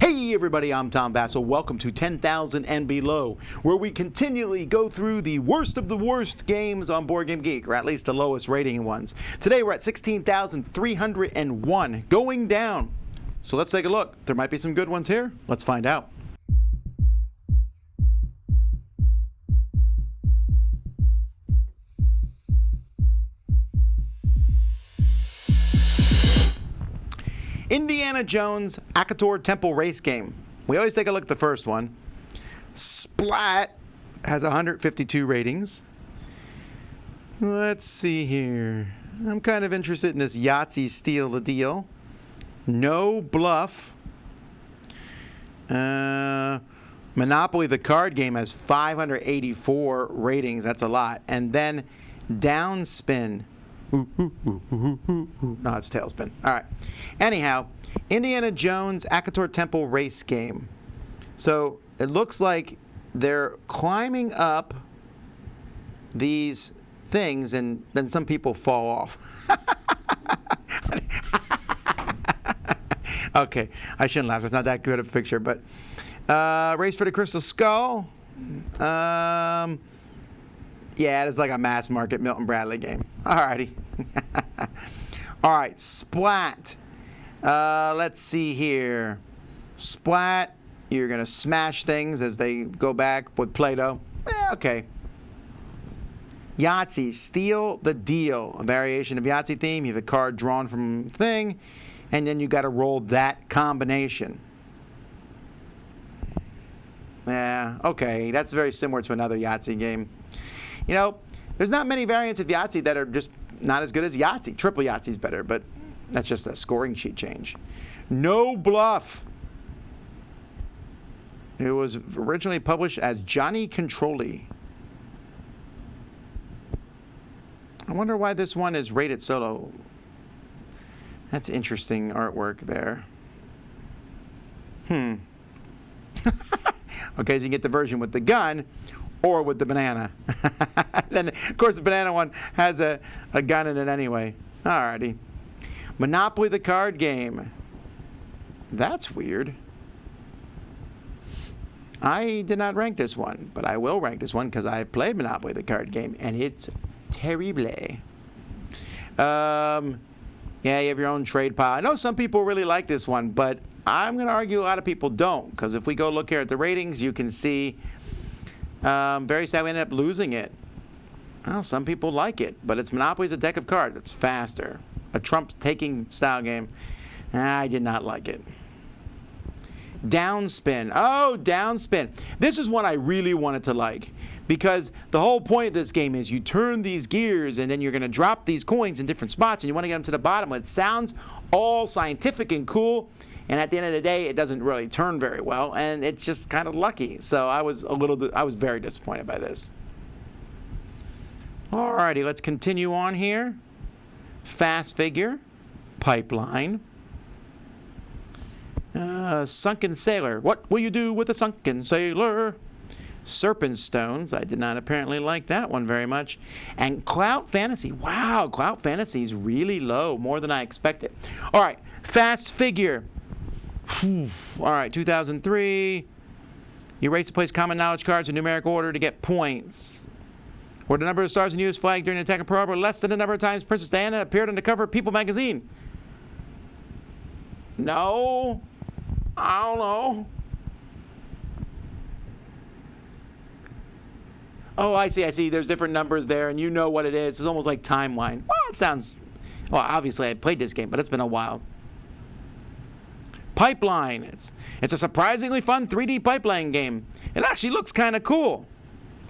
Hey everybody, I'm Tom Vassell. Welcome to 10,000 and Below, where we continually go through the worst of the worst games on Board Game Geek, or at least the lowest rating ones. Today we're at 16,301, going down. So let's take a look. There might be some good ones here. Let's find out. Indiana Jones Akator Temple Race Game. We always take a look at the first one. Splat has 152 ratings. Let's see here. I'm kind of interested in this Yahtzee Steal the Deal. No Bluff. Monopoly the Card Game has 584 ratings. That's a lot. And then Downspin. No, it's Tailspin. All right. Anyhow, Indiana Jones Akator Temple Race Game. So it looks like they're climbing up these things, and then some people fall off. Okay, I shouldn't laugh. It's not that good of a picture, but Race for the Crystal Skull. Yeah, it's like a mass market Milton Bradley game. Alrighty. All right, Splat. Let's see here. Splat, you're going to smash things as they go back with Play-Doh. Okay. Yahtzee, Steal the Deal. A variation of Yahtzee theme. You have a card drawn from a thing, and then you got to roll that combination. Yeah, okay. That's very similar to another Yahtzee game. You know, there's not many variants of Yahtzee that are just not as good as Yahtzee. Triple Yahtzee's better, but that's just a scoring sheet change. No Bluff. It was originally published as Johnny Controlli. I wonder why this one is rated solo. That's interesting artwork there. Okay, so you get the version with the gun or with the banana. Then, of course, the banana one has a gun in it anyway. Alrighty. Monopoly the Card Game. That's weird. I did not rank this one, but I will rank this one because I played Monopoly the Card Game, and it's terrible. Yeah, you have your own trade pile. I know some people really like this one, but I'm going to argue a lot of people don't, because if we go look here at the ratings, you can see very sad we ended up losing it. Well, some people like it, but it's Monopoly's a deck of cards. It's faster. A Trump-taking style game. I did not like it. Downspin. Oh, Downspin. This is one I really wanted to like, because the whole point of this game is you turn these gears and then you're going to drop these coins in different spots and you want to get them to the bottom. It sounds all scientific and cool, and at the end of the day, it doesn't really turn very well, and it's just kind of lucky. So I was very disappointed by this. Alrighty, let's continue on here. Fast Figure, Pipeline, Sunken Sailor. What will you do with a sunken sailor? Serpent Stones. I did not apparently like that one very much. And Clout Fantasy. Wow, Clout Fantasy is really low, more than I expected. All right, Fast Figure. All right, 2003. You race to place common knowledge cards in numeric order to get points. Where the number of stars in U.S. flag during the attack of Pearl Harbor less than the number of times Princess Diana appeared on the cover of People magazine. No. I don't know. Oh, I see. There's different numbers there, and you know what it is. It's almost like Timeline. Well, it sounds... Well, obviously, I played this game, but it's been a while. Pipeline. It's a surprisingly fun 3D pipeline game. It actually looks kind of cool.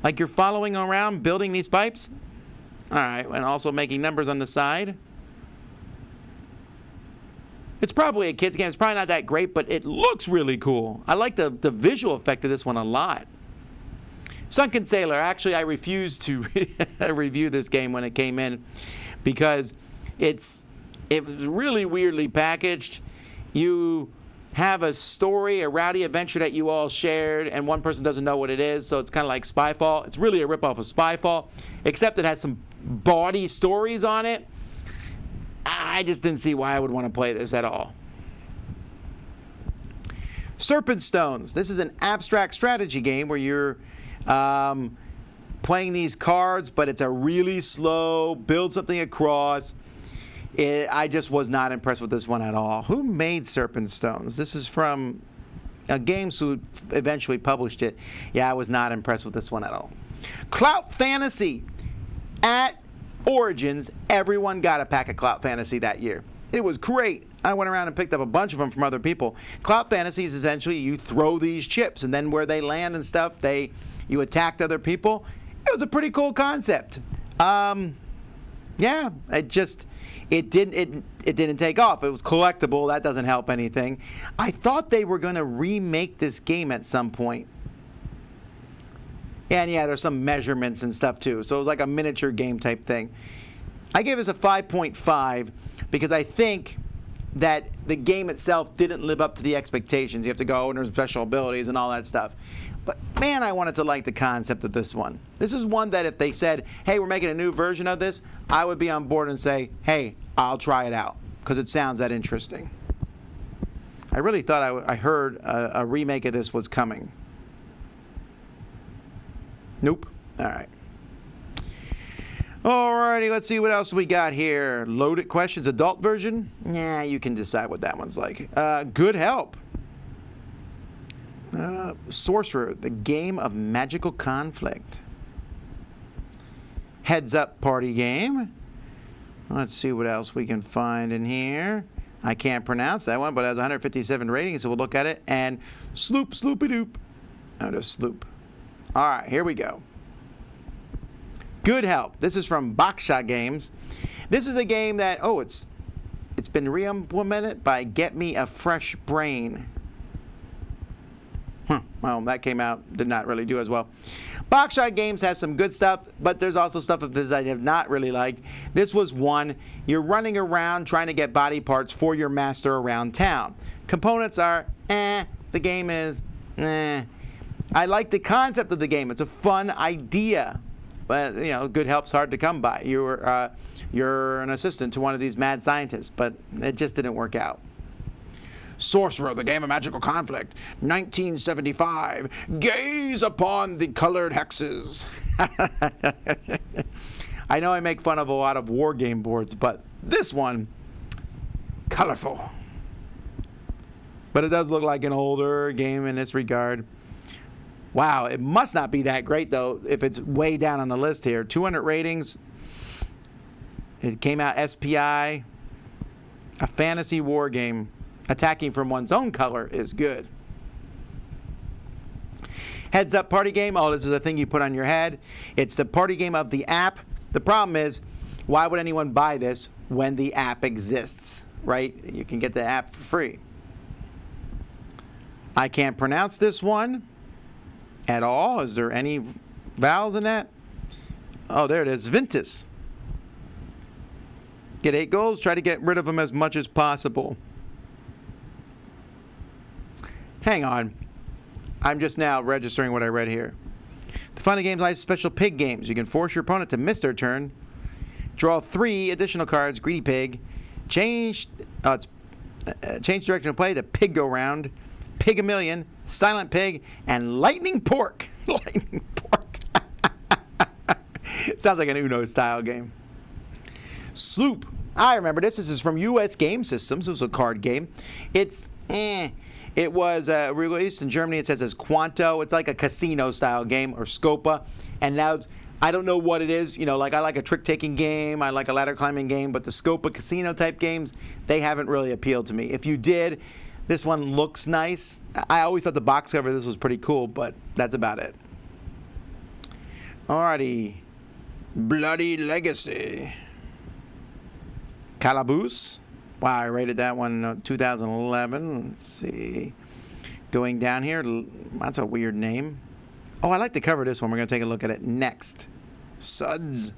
Like you're following around building these pipes. All right, and also making numbers on the side. It's probably a kid's game. It's probably not that great, but it looks really cool. I like the visual effect of this one a lot. Sunken Sailor. Actually, I refused to review this game when it came in because it was really weirdly packaged. You have a story, a rowdy adventure that you all shared, and one person doesn't know what it is, so it's kind of like Spyfall. It's really a ripoff of Spyfall, except it has some bawdy stories on it. I just didn't see why I would want to play this at all. Serpent Stones. This is an abstract strategy game where you're playing these cards, but it's a really slow, build something across. I just was not impressed with this one at all. Who made Serpent Stones? This is from a game who eventually published it. Yeah, I was not impressed with this one at all. Clout Fantasy. At Origins, everyone got a pack of Clout Fantasy that year. It was great. I went around and picked up a bunch of them from other people. Clout Fantasy is essentially you throw these chips, and then where they land and stuff, you attacked other people. It was a pretty cool concept. Yeah, it didn't take off. It was collectible. That doesn't help anything. I thought they were going to remake this game at some point. And yeah, there's some measurements and stuff too. So it was like a miniature game type thing. I gave this a 5.5 because I think that the game itself didn't live up to the expectations. You have to go and there's special abilities and all that stuff. But man, I wanted to like the concept of this one. This is one that if they said, hey, we're making a new version of this, I would be on board and say, hey, I'll try it out because it sounds that interesting. I really thought I heard a remake of this was coming. Nope. All right. Alrighty, let's see what else we got here. Loaded questions, adult version? Yeah, you can decide what that one's like. Good help. Sorcerer, the game of magical conflict. Heads up party game. Let's see what else we can find in here. I can't pronounce that one, but it has 157 ratings, so we'll look at it. And Sloop, Sloopy Doop. Oh, there's Sloop. All right, here we go. Good help. This is from Boxshot Games. This is a game that, it's been re-implemented by Get Me a Fresh Brain. Well, that came out, did not really do as well. Boxshot Games has some good stuff, but there's also stuff of this I have not really liked. This was one, you're running around trying to get body parts for your master around town. Components are, the game is, I like the concept of the game. It's a fun idea, but good help's hard to come by. You're an assistant to one of these mad scientists, but it just didn't work out. Sorcerer, the game of magical conflict, 1975. Gaze upon the colored hexes. I know I make fun of a lot of war game boards, but this one, colorful. But it does look like an older game in this regard. Wow, it must not be that great, though, if it's way down on the list here. 200 ratings. It came out SPI. A fantasy war game. Attacking from one's own color is good. Heads up party game. Oh, this is a thing you put on your head. It's the party game of the app. The problem is, why would anyone buy this when the app exists, right? You can get the app for free. I can't pronounce this one at all. Is there any vowels in that? Oh, there it is. Ventus. Get 8 goals. Try to get rid of them as much as possible. Hang on. I'm just now registering what I read here. The fun of games like special pig games. You can force your opponent to miss their turn. Draw 3 additional cards. Greedy pig. Change direction of play to pig go round. Pig a million. Silent pig. And lightning pork. Lightning pork. Sounds like an Uno style game. Sloop. I remember this. This is from US Game Systems. It was a card game. It's It was released in Germany. It says as Quanto. It's like a casino-style game, or Scopa. And now I don't know what it is. Like I like a trick-taking game. I like a ladder-climbing game. But the Scopa casino-type games, they haven't really appealed to me. If you did, this one looks nice. I always thought the box cover of this was pretty cool, but that's about it. Alrighty. Bloody Legacy. Calaboose. Wow, I rated that one 2011. Let's see. Going down here, that's a weird name. Oh, I like the cover of this one. We're going to take a look at it next. Suds.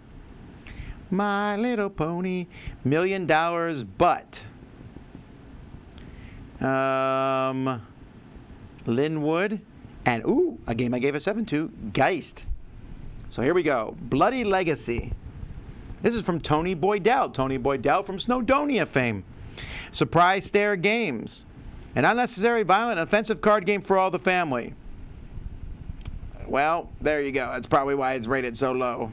My Little Pony. $1 million, but. Linwood. And, a game I gave a 7 to. Geist. So here we go. Bloody Legacy. This is from Tony Boydell. Tony Boydell from Snowdonia fame. Surprise Stare Games. An unnecessary, violent, offensive card game for all the family. Well, there you go. That's probably why it's rated so low.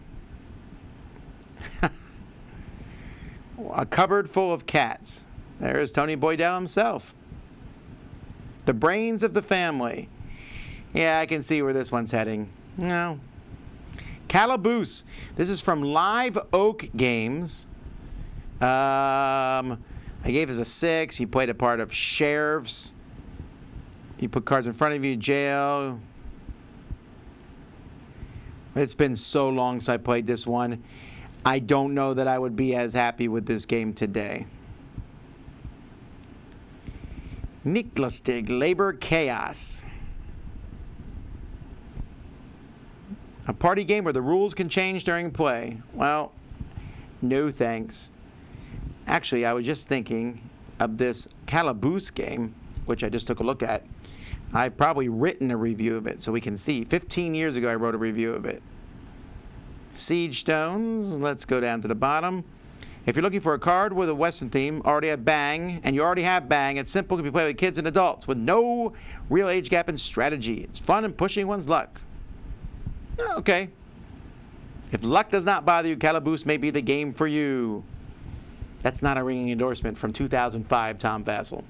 A cupboard full of cats. There's Tony Boydell himself. The brains of the family. Yeah, I can see where this one's heading. No. Calaboose. This is from Live Oak Games. I gave this a 6. You played a part of sheriffs. You put cards in front of you, jail. It's been so long since I played this one. I don't know that I would be as happy with this game today. Nicklastig, Labor Chaos. A party game where the rules can change during play. Well, no thanks. Actually, I was just thinking of this Calaboose game, which I just took a look at. I've probably written a review of it so we can see. 15 years ago, I wrote a review of it. Siege Stones. Let's go down to the bottom. If you're looking for a card with a Western theme, already have Bang, and you already have Bang, it's simple, can be played with kids and adults with no real age gap in strategy. It's fun and pushing one's luck. Okay. If luck does not bother you, Calaboose may be the game for you. That's not a ringing endorsement from 2005, Tom Vassell.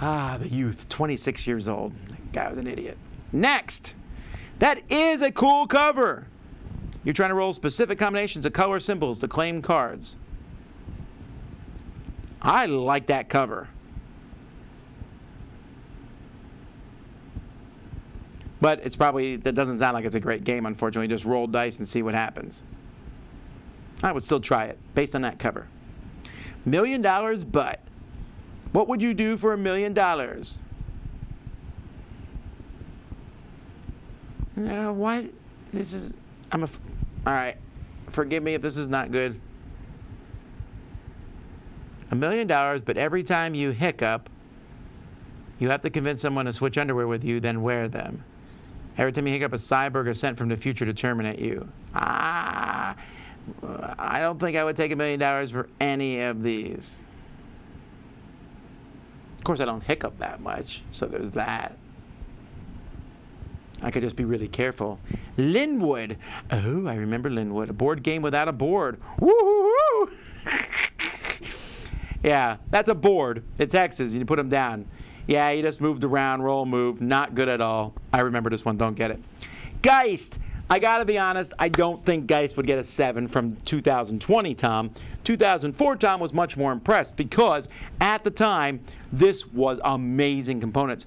Ah, the youth, 26 years old. That guy was an idiot. Next. That is a cool cover. You're trying to roll specific combinations of color symbols to claim cards. I like that cover. But it's probably, that doesn't sound like it's a great game, unfortunately. Just roll dice and see what happens. I would still try it, based on that cover. $1 million, but what would you do for $1 million? What? This is, all right, forgive me if this is not good. $1 million, but every time you hiccup, you have to convince someone to switch underwear with you, then wear them. Every time you hiccup, a cyborg is sent from the future to terminate you. I don't think I would take $1 million for any of these. Of course, I don't hiccup that much, so there's that. I could just be really careful. Linwood. Oh, I remember Linwood. A board game without a board. Woo-hoo-hoo! Yeah, that's a board. It's X's, and you put them down. Yeah, you just moved around, roll, move. Not good at all. I remember this one. Don't get it. Geist. I got to be honest, I don't think Geist would get a 7 from 2020, Tom. 2004, Tom was much more impressed because at the time, this was amazing components.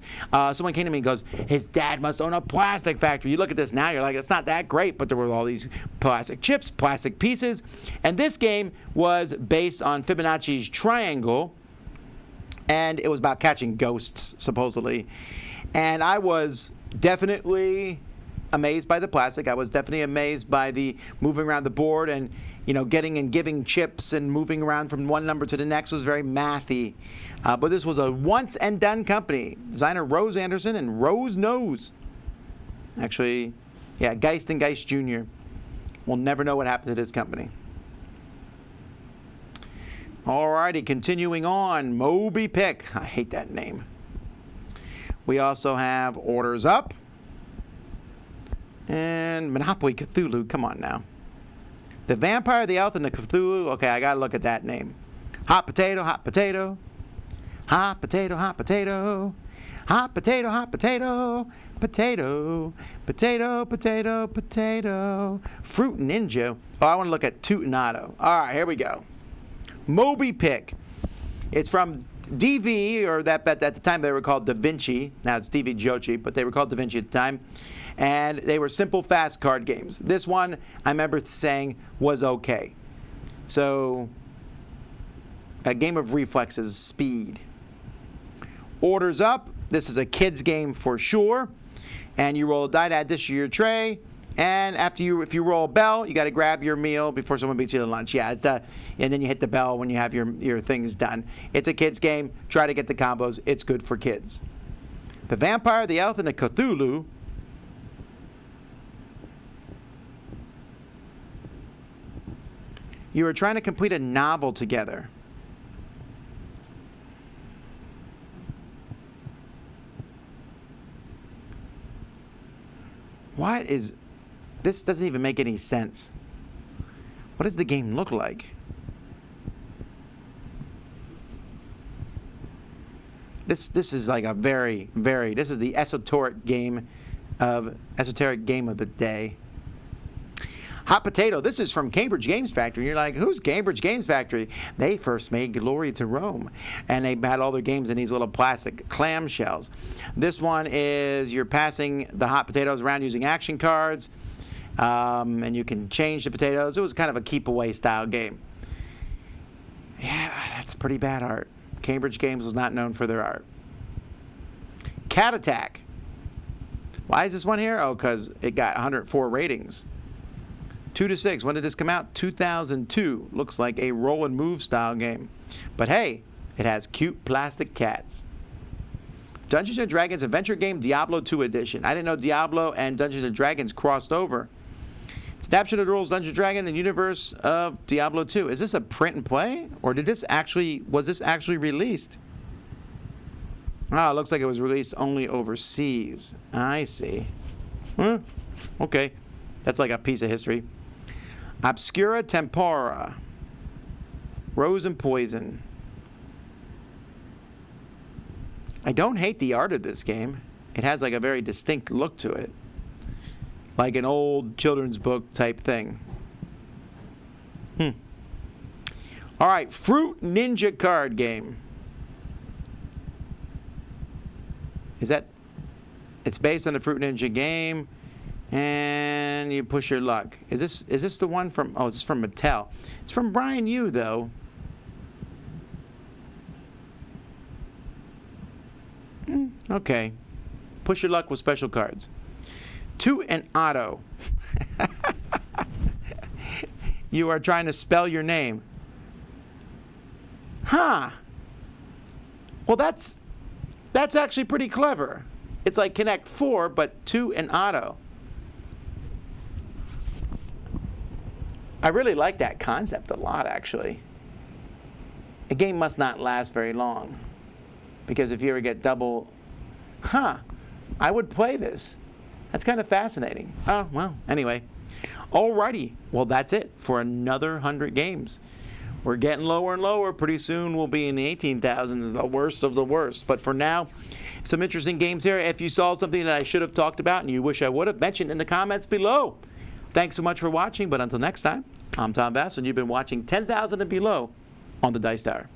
Someone came to me and goes, his dad must own a plastic factory. You look at this now, you're like, it's not that great, but there were all these plastic chips, plastic pieces. And this game was based on Fibonacci's triangle, and it was about catching ghosts, supposedly. And I was definitely amazed by the plastic. I was definitely amazed by the moving around the board and, getting and giving chips and moving around from one number to the next was very mathy. But this was a once and done company. Designer Rose Anderson and Rose Knows. Actually, yeah, Geist and Geist Jr. We'll never know what happened to this company. Alrighty, continuing on. Moby Pick. I hate that name. We also have Orders Up. And Monopoly Cthulhu, come on now. The Vampire, the Elf, and the Cthulhu. Okay, I gotta look at that name. Hot potato, hot potato. Hot potato, hot potato. Hot potato, hot potato. Potato, potato, potato, potato. Fruit Ninja. Oh, I want to look at Toot and Otto. All right, here we go. Moby Pick. It's from DV, or that at the time they were called Da Vinci. Now it's DV Jochi, but they were called Da Vinci at the time. And they were simple, fast card games. This one, I remember saying, was okay. So, a game of reflexes, speed. Orders Up. This is a kid's game for sure. And you roll a die to add this to your tray. And if you roll a bell, you got to grab your meal before someone beats you to lunch. Yeah, and then you hit the bell when you have your things done. It's a kid's game. Try to get the combos. It's good for kids. The Vampire, the Elf, and the Cthulhu. You are trying to complete a novel together. What is... This doesn't even make any sense. What does the game look like? This is like a very, very... This is the esoteric game of the day. Hot Potato. This is from Cambridge Games Factory. You're like, who's Cambridge Games Factory? They first made Glory to Rome, and they had all their games in these little plastic clamshells. This one is you're passing the hot potatoes around using action cards, and you can change the potatoes. It was kind of a keep-away style game. Yeah, that's pretty bad art. Cambridge Games was not known for their art. Cat Attack. Why is this one here? Oh, because it got 104 ratings. 2 to 6. When did this come out? 2002. Looks like a roll and move style game. But hey, it has cute plastic cats. Dungeons & Dragons adventure game Diablo 2 edition. I didn't know Diablo and Dungeons & Dragons crossed over. Snapshot of the rules, Dungeons & Dragons, and universe of Diablo 2. Is this a print and play? Or was this actually released? Oh, it looks like it was released only overseas. I see. Okay. That's like a piece of history. Obscura Tempora. Rose and Poison. I don't hate the art of this game. It has like a very distinct look to it. Like an old children's book type thing. All right, Fruit Ninja card game. It's based on the Fruit Ninja game. And you push your luck. Is this the one from... Oh, this is from Mattel. It's from Brian Yu, though. Okay. Push your luck with special cards. Toot and Otto. You are trying to spell your name. Huh. Well, that's actually pretty clever. It's like Connect 4, but Toot and Otto. I really like that concept a lot, actually. A game must not last very long. Because if you ever get double... I would play this. That's kind of fascinating. Oh, well, anyway. Alrighty. Well, that's it for another 100 games. We're getting lower and lower. Pretty soon we'll be in the 18,000s, the worst of the worst. But for now, some interesting games here. If you saw something that I should have talked about and you wish I would have, mentioned in the comments below. Thanks so much for watching, but until next time, I'm Tom Bass, and you've been watching 10,000 and Below on the Dice Tower.